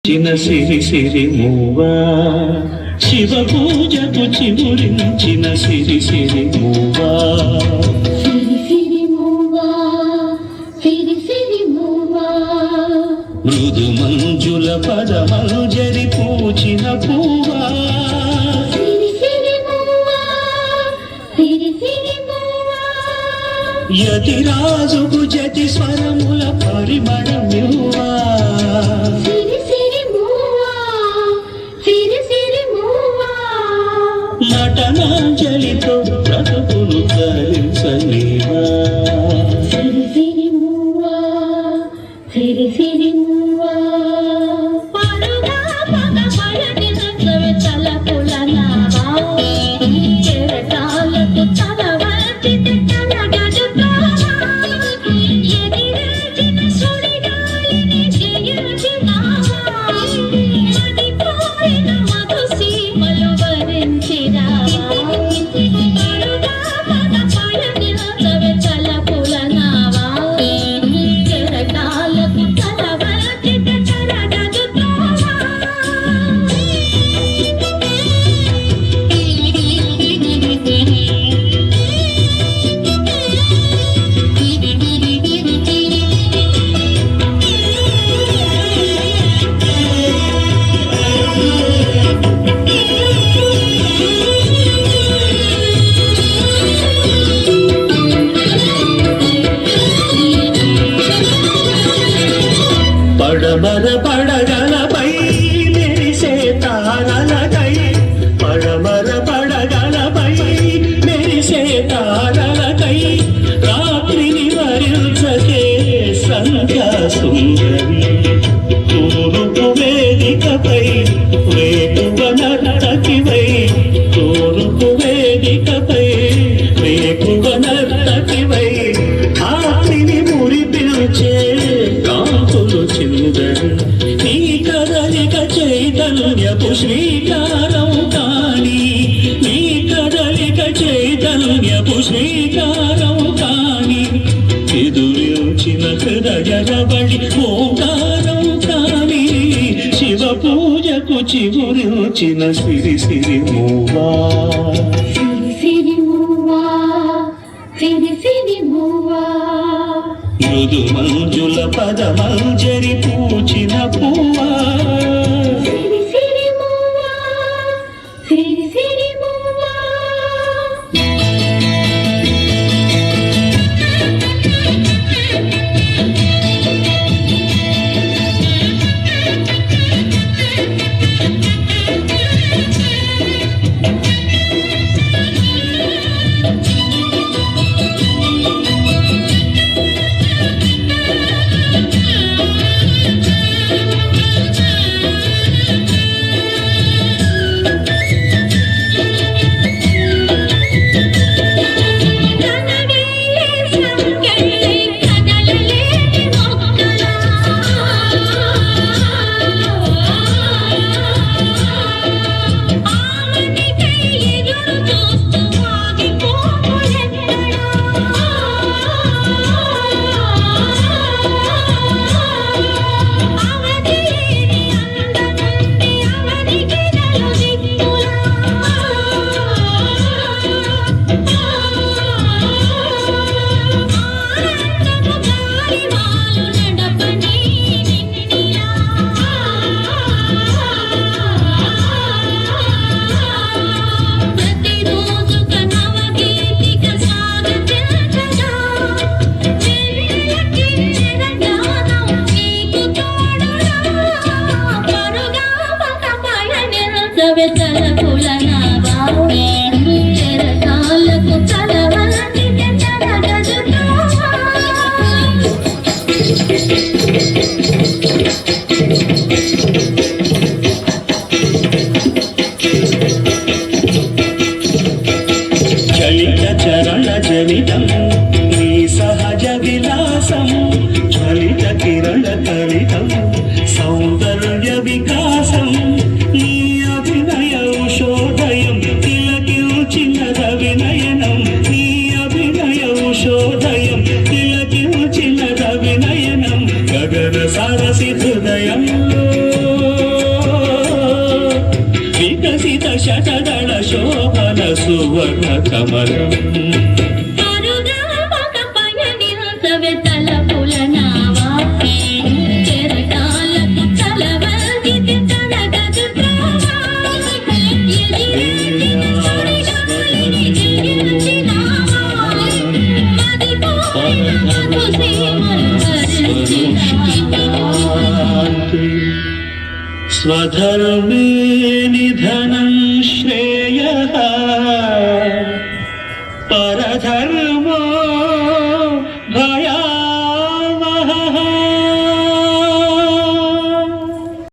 చిన్న సిరి సిరి మూవా శివ పూజకు చిగురించిన సిరి సిరి మూవా సిరి సిరి మూవా సిరి సిరి మూవా మృదు మంజుల పదమలు జరి పూచిన పూవా సిరి సిరి మూవా సిరి సిరి మూవా యతి రాజుకు జతి స్వరముల పరిమళమివ్వా నటనాంజలితో బ్రతుకును ధరించలేవా సిరి సిరి మూవా సిరి సిరి మూవా పరుగా పగ పయని నచ్చవే తలపుల నావా చెరటాలకు తలవతితే తలగదుతావా ఎదిరేచిన సుడిగాలిని జయించినావా మది కోరిన మధు సీమలు వరించినావా పరుగా పగ పయని నచ్చవే తలపుల నావా చెరటాలకు తలవతితే తలగదుతావా పడమర పడగలపై మెరిసే తారలకై పడమర పడగలపై మెరిసే తారలకై రాత్రిని వరించకే సంధ్యా సుందరి తూర్పు వేదికపై వేకువ నర్తకివై తూర్పు వేదికపై వేకువ నర్తకివై ఆత్రిని మురిపిల్చే కాంతులు చిందరు నీ కదలిక చైతన్యపు శ్రీకారం కాని నీ కదలిక చైతన్యపు శ్రీకారం కాని ఎదురించిన హృదయబడి ఓంకారం కాని శివ పూజకు చిగురించిన సిరి సిరి మూవా సిరి సిరి మూవా సిరి సిరి మూవా మృదు మంజుల పదమంజరి పూచిన పూవా సిరి సిరి మూవా సిరి సిరి మూవా తలపుల నావా చెరటాలకు తలవతితే తలగదుతావా చలిత చరణ చరితం నీ సహజ విలాసం జ్వలిత కిరణ తలితం సౌందర్య వికాసం నీ అభినయ ఉషోదయం తిలకిల శతదళ శోభన సువర్ణ కమలం అరుగామక పయనించవే తలపుల నావా. కెరటాలకు తలవంచితి తన గజ త్రోవా. ఎగిరేటి సుడిగాలిని జయించినావా. మదిపోయిన మధుసీమను వరించినావా. స్వధర్మే